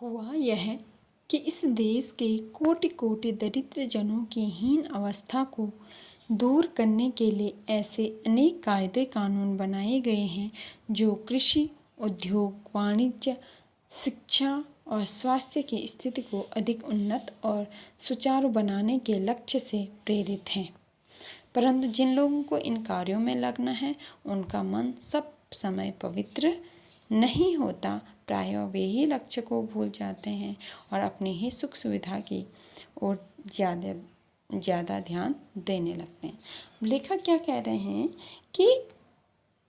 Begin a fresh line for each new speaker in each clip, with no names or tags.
हुआ यह कि इस देश के कोटि कोटि दरिद्र जनों की हीन अवस्था को दूर करने के लिए ऐसे अनेक कायदे कानून बनाए गए हैं जो कृषि, उद्योग, वाणिज्य, शिक्षा और स्वास्थ्य की स्थिति को अधिक उन्नत और सुचारू बनाने के लक्ष्य से प्रेरित हैं। परंतु जिन लोगों को इन कार्यों में लगना है, उनका मन सब समय पवित्र नहीं होता। प्रायः वे ही लक्ष्य को भूल जाते हैं और अपनी ही सुख सुविधा की ओर ज़्यादा ध्यान देने लगते हैं। लेखक क्या कह रहे हैं कि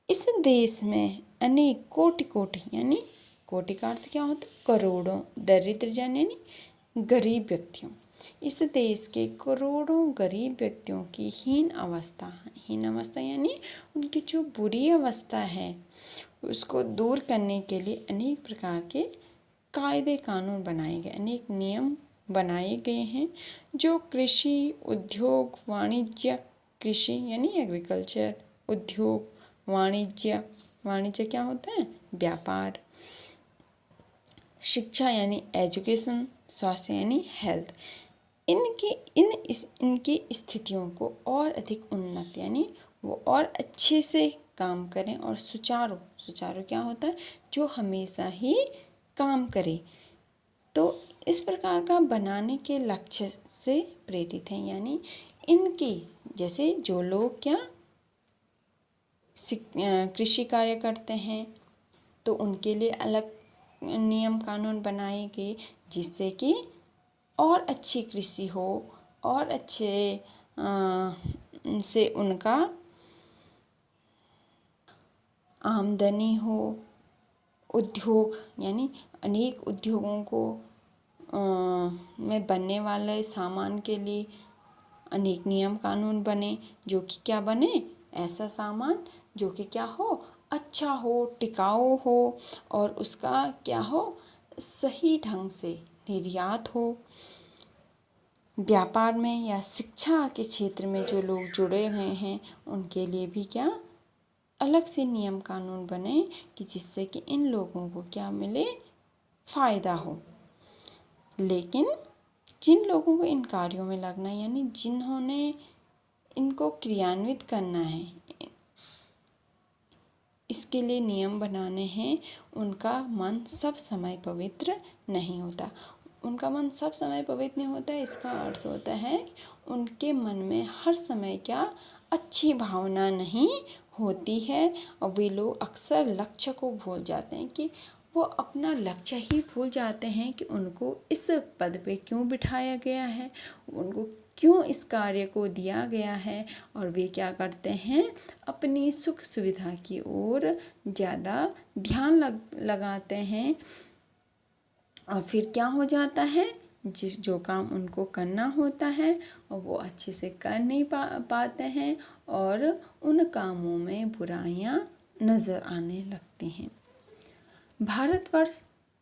इस देश में अनेक कोटि कोटि यानी कोटि का अर्थ क्या होता है? करोड़ों दरिद्र जन यानी गरीब व्यक्तियों, इस देश के करोड़ों गरीब व्यक्तियों की हीन अवस्था यानी उनकी जो बुरी अवस्था है उसको दूर करने के लिए अनेक प्रकार के कायदे कानून बनाए गए, अनेक नियम बनाए गए हैं जो कृषि, उद्योग, वाणिज्य, कृषि यानी एग्रीकल्चर, उद्योग, वाणिज्य क्या होता है? व्यापार, शिक्षा यानी एजुकेशन, स्वास्थ्य यानी हेल्थ, इनकी स्थितियों को और अधिक उन्नत यानी वो और अच्छे से काम करें और सुचारू क्या होता है? जो हमेशा ही काम करे। तो इस प्रकार का बनाने के लक्ष्य से प्रेरित हैं। यानी इनकी जैसे जो लोग क्या कृषि कार्य करते हैं तो उनके लिए अलग नियम कानून बनाए गए जिससे कि और अच्छी कृषि हो और अच्छे से उनका आमदनी हो। उद्योग यानी अनेक उद्योगों को में बनने वाले सामान के लिए अनेक नियम कानून बने जो कि क्या बने? ऐसा सामान जो कि क्या हो? अच्छा हो, टिकाऊ हो और उसका क्या हो? सही ढंग से निर्यात हो। व्यापार में या शिक्षा के क्षेत्र में जो लोग जुड़े हुए हैं उनके लिए भी क्या अलग से नियम कानून बने कि जिससे कि इन लोगों को क्या मिले? फ़ायदा हो। लेकिन जिन लोगों को इन कार्यों में लगना है यानी जिन्होंने इनको क्रियान्वित करना है, इसके लिए नियम बनाने हैं, उनका मन सब समय पवित्र नहीं होता। उनका मन सब समय पवित्र नहीं होता, इसका अर्थ होता है उनके मन में हर समय क्या अच्छी भावना नहीं होती है और वे लोग अक्सर लक्ष्य को भूल जाते हैं कि वो अपना लक्ष्य ही भूल जाते हैं कि उनको इस पद पे क्यों बिठाया गया है, उनको क्यों इस कार्य को दिया गया है और वे क्या करते हैं? अपनी सुख सुविधा की ओर ज़्यादा ध्यान लगाते हैं और फिर क्या हो जाता है? जो काम उनको करना होता है और वो अच्छे से कर नहीं पाते हैं और उन कामों में बुराइयां नज़र आने लगती हैं। भारतवर्ष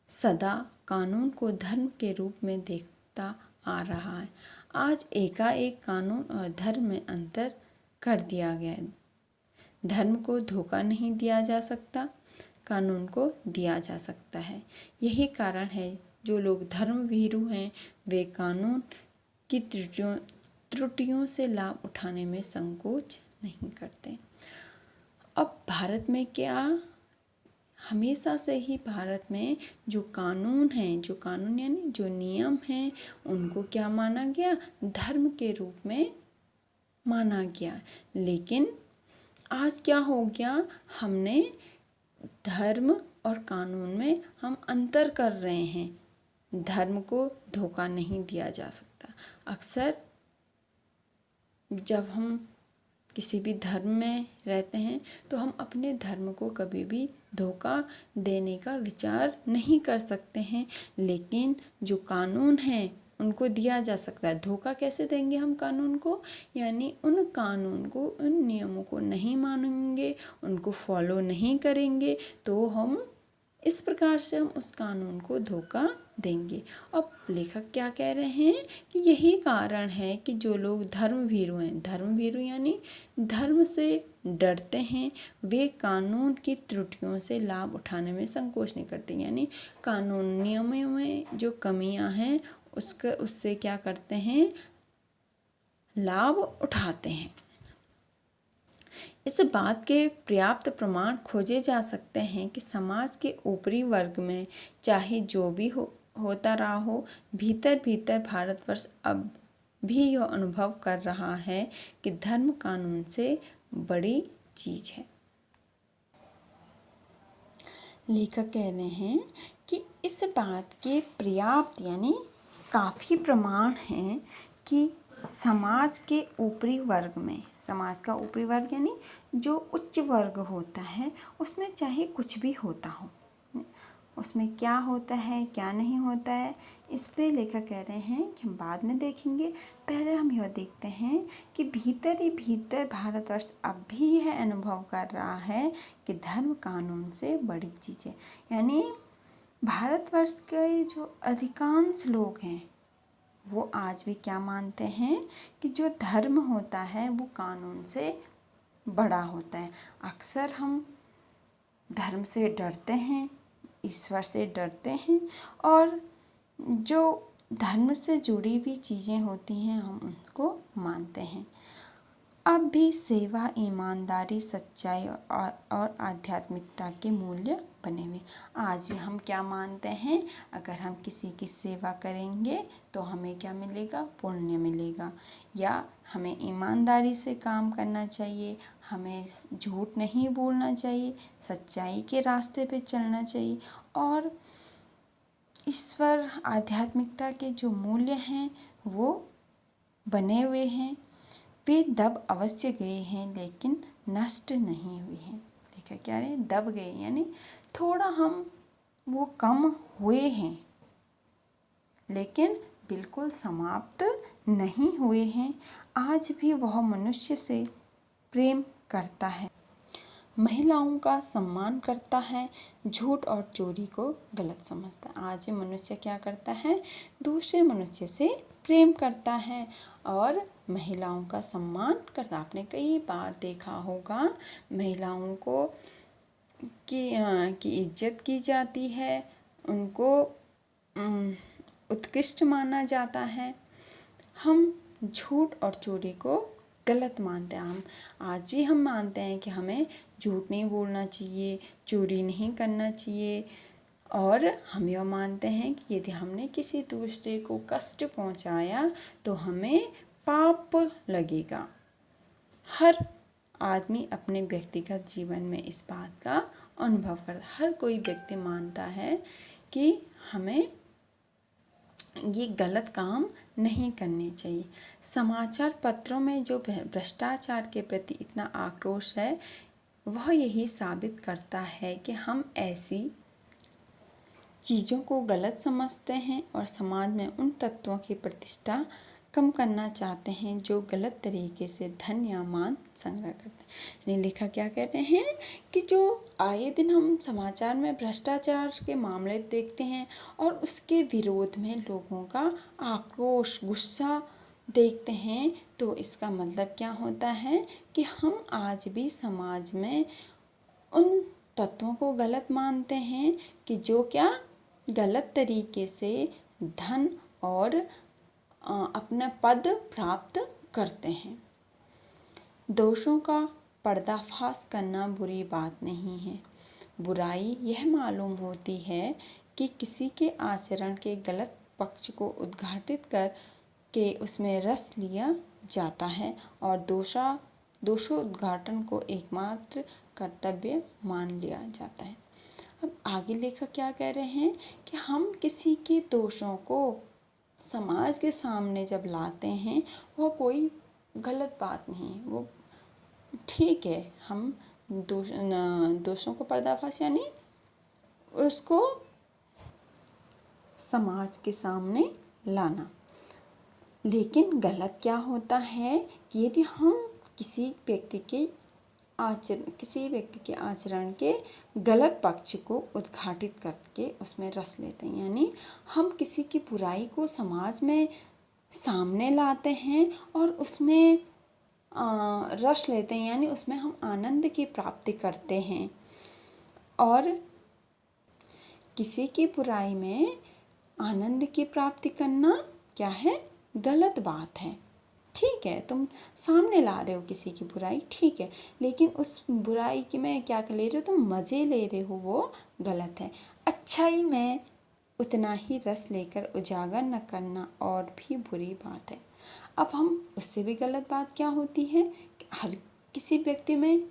सदा कानून को धर्म के रूप में देखता आ रहा है। आज एकाएक कानून और धर्म में अंतर कर दिया गया है। धर्म को धोखा नहीं दिया जा सकता, कानून को दिया जा सकता है। यही कारण है जो लोग धर्मभीरू हैं वे कानून की त्रुटियों से लाभ उठाने में संकोच नहीं करते। अब भारत में क्या हमेशा से ही भारत में जो कानून हैं, जो कानून यानी जो नियम हैं, उनको क्या माना गया? धर्म के रूप में माना गया। लेकिन आज क्या हो गया? हमने धर्म और कानून में हम अंतर कर रहे हैं। धर्म को धोखा नहीं दिया जा सकता। अक्सर जब हम किसी भी धर्म में रहते हैं तो हम अपने धर्म को कभी भी धोखा देने का विचार नहीं कर सकते हैं, लेकिन जो कानून हैं उनको दिया जा सकता है। धोखा कैसे देंगे हम कानून को? यानी उन कानून को, उन नियमों को नहीं मानेंगे, उनको फॉलो नहीं करेंगे तो हम इस प्रकार से हम उस कानून को धोखा देंगे। अब लेखक क्या कह रहे हैं कि यही कारण है कि जो लोग धर्मभीरू हैं, धर्मभीरू यानी धर्म से डरते हैं, वे कानून की त्रुटियों से लाभ उठाने में संकोच नहीं करते। यानी कानून नियमों में जो कमियां हैं उससे क्या करते हैं, लाभ उठाते हैं। इस बात के पर्याप्त प्रमाण खोजे जा सकते हैं कि समाज के ऊपरी वर्ग में चाहे जो भी होता रहा हो, भीतर भीतर भारतवर्ष अब भी यह अनुभव कर रहा है कि धर्म कानून से बड़ी चीज है। लेखक कह रहे हैं कि इस बात के पर्याप्त यानी काफ़ी प्रमाण हैं कि समाज के ऊपरी वर्ग में, समाज का ऊपरी वर्ग यानी जो उच्च वर्ग होता है, उसमें चाहे कुछ भी होता हो, उसमें क्या होता है क्या नहीं होता है, इस पे लेखक कह रहे हैं कि हम बाद में देखेंगे। पहले हम यह देखते हैं कि भीतर ही भीतर भारतवर्ष अब भी यह अनुभव कर रहा है कि धर्म कानून से बड़ी चीज़ है। यानी भारतवर्ष के जो अधिकांश लोग हैं वो आज भी क्या मानते हैं कि जो धर्म होता है वो कानून से बड़ा होता है। अक्सर हम धर्म से डरते हैं, ईश्वर से डरते हैं, और जो धर्म से जुड़ी हुई चीज़ें होती हैं हम उनको मानते हैं। अब भी सेवा, ईमानदारी, सच्चाई और आध्यात्मिकता के मूल्य बने हुए। आज भी हम क्या मानते हैं, अगर हम किसी की सेवा करेंगे तो हमें क्या मिलेगा, पुण्य मिलेगा, या हमें ईमानदारी से काम करना चाहिए, हमें झूठ नहीं बोलना चाहिए, सच्चाई के रास्ते पे चलना चाहिए, और ईश्वर, आध्यात्मिकता के जो मूल्य हैं वो बने हुए हैं। वे दब अवश्य गए हैं लेकिन नष्ट नहीं हुए हैं। देखा क्या रहे, दब गए यानी थोड़ा हम वो कम हुए हैं लेकिन बिल्कुल समाप्त नहीं हुए हैं। आज भी वह मनुष्य से प्रेम करता है, महिलाओं का सम्मान करता है, झूठ और चोरी को गलत समझता है। आज भी मनुष्य क्या करता है, दूसरे मनुष्य से प्रेम करता है और महिलाओं का सम्मान करता। आपने कई बार देखा होगा महिलाओं को की इज्जत की जाती है, उनको उत्कृष्ट माना जाता है। हम झूठ और चोरी को गलत मानते हैं। हम आज भी हम मानते हैं कि हमें झूठ नहीं बोलना चाहिए, चोरी नहीं करना चाहिए, और हम यह मानते हैं कि यदि हमने किसी दूसरे को कष्ट पहुंचाया तो हमें पाप लगेगा। हर आदमी अपने व्यक्तिगत जीवन में इस बात का अनुभव करता, हर कोई व्यक्ति मानता है कि हमें ये गलत काम नहीं करने चाहिए। समाचार पत्रों में जो भ्रष्टाचार के प्रति इतना आक्रोश है वह यही साबित करता है कि हम ऐसी चीज़ों को गलत समझते हैं और समाज में उन तत्वों की प्रतिष्ठा कम करना चाहते हैं जो गलत तरीके से धन या मान संग्रह करते हैं। लेखक क्या कहते हैं कि जो आए दिन हम समाचार में भ्रष्टाचार के मामले देखते हैं और उसके विरोध में लोगों का आक्रोश, गुस्सा देखते हैं, तो इसका मतलब क्या होता है कि हम आज भी समाज में उन तत्वों को गलत मानते हैं कि जो क्या गलत तरीके से धन और अपना पद प्राप्त करते हैं। दोषों का पर्दाफाश करना बुरी बात नहीं है। बुराई यह मालूम होती है कि किसी के आचरण के गलत पक्ष को उद्घाटित कर के उसमें रस लिया जाता है और दोषोद्घाटन को एकमात्र कर्तव्य मान लिया जाता है। अब आगे लेखक क्या कह रहे हैं कि हम किसी के दोषों को समाज के सामने जब लाते हैं वह कोई गलत बात नहीं, वो ठीक है। हम दोषों को पर्दाफाश यानी उसको समाज के सामने लाना। लेकिन गलत क्या होता है कि यदि हम किसी व्यक्ति के आचरण के गलत पक्ष को उद्घाटित करके उसमें रस लेते हैं, यानी हम किसी की बुराई को समाज में सामने लाते हैं और उसमें रस लेते हैं, यानी उसमें हम आनंद की प्राप्ति करते हैं। और किसी की बुराई में आनंद की प्राप्ति करना क्या है, गलत बात है। ठीक है, तुम सामने ला रहे हो किसी की बुराई, ठीक है, लेकिन उस बुराई की में क्या कर ले रहे हो, तुम मज़े ले रहे हो, वो गलत है। अच्छाई में उतना ही रस लेकर उजागर न करना और भी बुरी बात है। अब हम उससे भी गलत बात क्या होती है कि हर किसी व्यक्ति में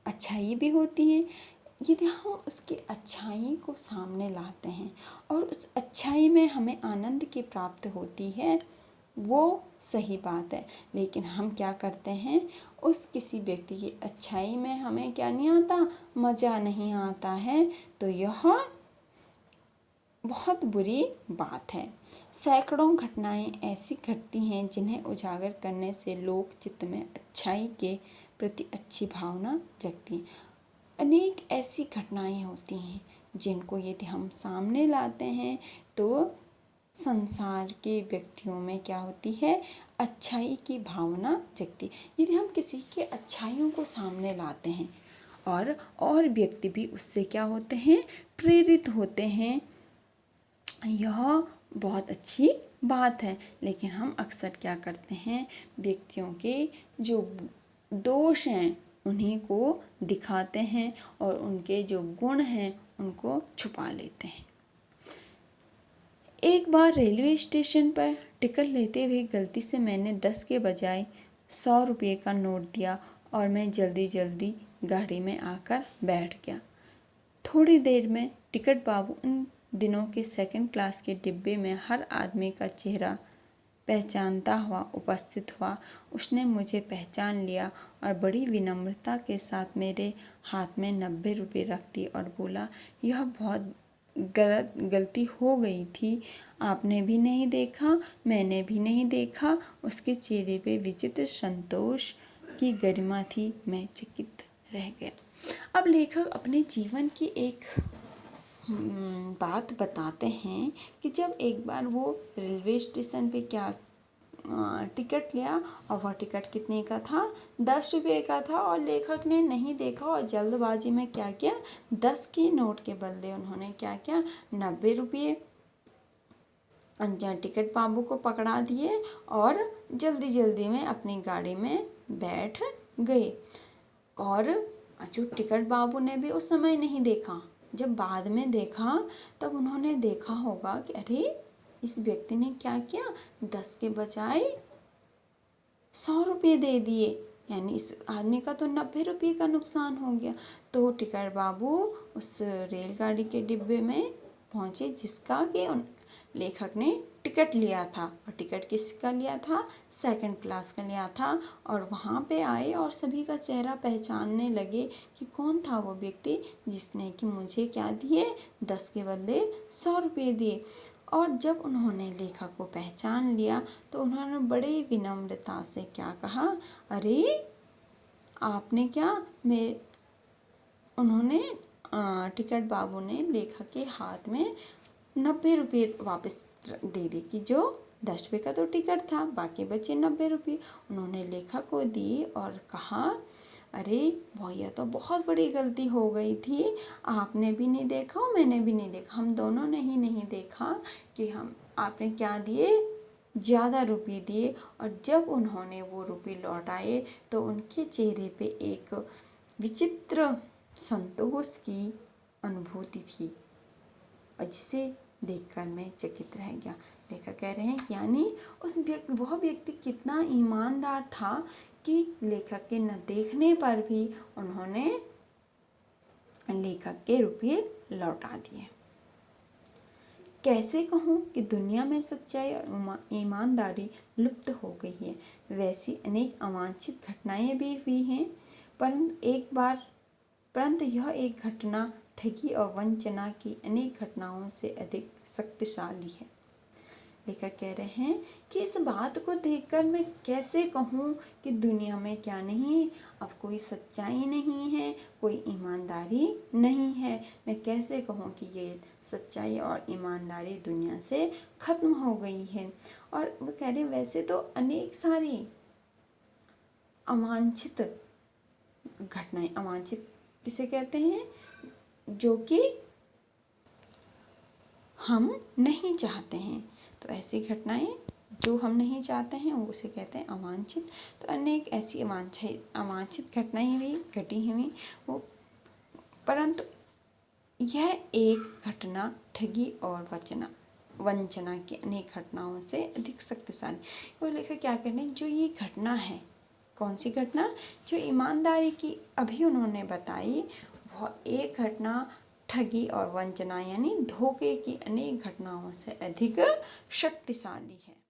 अच्छाई भी होती है। यदि हम उसकी अच्छाई को सामने लाते हैं और उस अच्छाई में हमें आनंद की प्राप्ति होती है, वो सही बात है। लेकिन हम क्या करते हैं, उस किसी व्यक्ति की अच्छाई में हमें क्या नहीं आता, मज़ा नहीं आता है, तो यह बहुत बुरी बात है। सैकड़ों घटनाएं ऐसी घटती हैं जिन्हें उजागर करने से लोक चित्त में अच्छाई के प्रति अच्छी भावना जगती है। अनेक ऐसी घटनाएं होती हैं जिनको यदि हम सामने लाते हैं तो संसार के व्यक्तियों में क्या होती है, अच्छाई की भावना जगती। यदि हम किसी के अच्छाइयों को सामने लाते हैं और व्यक्ति भी उससे क्या होते हैं, प्रेरित होते हैं, यह बहुत अच्छी बात है। लेकिन हम अक्सर क्या करते हैं, व्यक्तियों के जो दोष हैं उन्हीं को दिखाते हैं और उनके जो गुण हैं उनको छुपा लेते हैं। एक बार रेलवे स्टेशन पर टिकट लेते हुए गलती से मैंने 10 के बजाय 100 रुपये का नोट दिया और मैं जल्दी जल्दी गाड़ी में आकर बैठ गया। थोड़ी देर में टिकट बाबू उन दिनों के सेकंड क्लास के डिब्बे में हर आदमी का चेहरा पहचानता हुआ उपस्थित हुआ। उसने मुझे पहचान लिया और बड़ी विनम्रता के साथ मेरे हाथ में 90 रुपये रख दिए और बोला, यह बहुत गलती हो गई थी, आपने भी नहीं देखा, मैंने भी नहीं देखा। उसके चेहरे पे विचित्र संतोष की गरिमा थी। मैं चकित रह गया। अब लेखक अपने जीवन की एक बात बताते हैं कि जब एक बार वो रेलवे स्टेशन पे क्या टिकट लिया और वह टिकट कितने का था, 10 रुपये का था, और लेखक ने नहीं देखा और जल्दबाजी में क्या किया, 10 के नोट के बदले उन्होंने क्या किया, 90 रुपये टिकट बाबू को पकड़ा दिए और जल्दी जल्दी में अपनी गाड़ी में बैठ गए। और जो टिकट बाबू ने भी उस समय नहीं देखा, जब बाद में देखा तब उन्होंने देखा होगा कि अरे इस व्यक्ति ने क्या किया, 10 के बजाय 100 रुपये दे दिए, यानी इस आदमी का तो 90 रुपये का नुकसान हो गया। तो टिकट बाबू उस रेलगाड़ी के डिब्बे में पहुँचे जिसका कि लेखक ने टिकट लिया था, और टिकट किसका लिया था, सेकंड क्लास का लिया था। और वहाँ पे आए और सभी का चेहरा पहचानने लगे कि कौन था वो व्यक्ति जिसने कि मुझे क्या दिए, 10 के बदले 100 रुपये दिए। और जब उन्होंने लेखक को पहचान लिया तो उन्होंने बड़े विनम्रता से क्या कहा, अरे आपने क्या, उन्होंने टिकट बाबू ने लेखक के हाथ में 90 रुपये वापस दे दी कि जो 10 रुपये का तो टिकट था, बाकी बचे 90 रुपये उन्होंने लेखक को दी और कहा, अरे भैया तो बहुत बड़ी गलती हो गई थी, आपने भी नहीं देखा और मैंने भी नहीं देखा, हम दोनों ने ही नहीं देखा कि हम आपने क्या दिए, ज़्यादा रुपये दिए। और जब उन्होंने वो रुपये लौटाए तो उनके चेहरे पे एक विचित्र संतोष की अनुभूति थी और जिसे देखकर मैं चकित रह गया। लेखक कह रहे हैं यानी वह व्यक्ति कितना ईमानदार था कि लेखक के न देखने पर भी उन्होंने लेखक के रुपये लौटा दिए। कैसे कहूँ कि दुनिया में सच्चाई और ईमानदारी लुप्त हो गई है। वैसी अनेक अवांछित घटनाएं भी हुई हैं, परंतु यह एक घटना ठगी और वंचना की अनेक घटनाओं से अधिक शक्तिशाली है। लेखक कह रहे हैं कि इस बात को देखकर मैं कैसे कहूँ कि दुनिया में क्या नहीं, अब कोई सच्चाई नहीं है, कोई ईमानदारी नहीं है। मैं कैसे कहूँ कि ये सच्चाई और ईमानदारी दुनिया से ख़त्म हो गई है। और वो कह रहे हैं वैसे तो अनेक सारी अवांछित घटनाएं, अवांछित किसे कहते हैं, जो कि हम नहीं चाहते हैं। तो ऐसी घटनाएं जो हम नहीं चाहते हैं उसे कहते हैं अवांछित। तो अनेक ऐसी अवांछित घटनाएं भी घटी हुई वो, परंतु यह एक घटना ठगी और वंचना की अनेक घटनाओं से अधिक शक्तिशाली। वो लेखक क्या कह रहे हैं, जो ये घटना है, कौन सी घटना, जो ईमानदारी की अभी उन्होंने बताई, वह एक घटना ठगी और वंचना यानी धोखे की अनेक घटनाओं से अधिक शक्तिशाली है।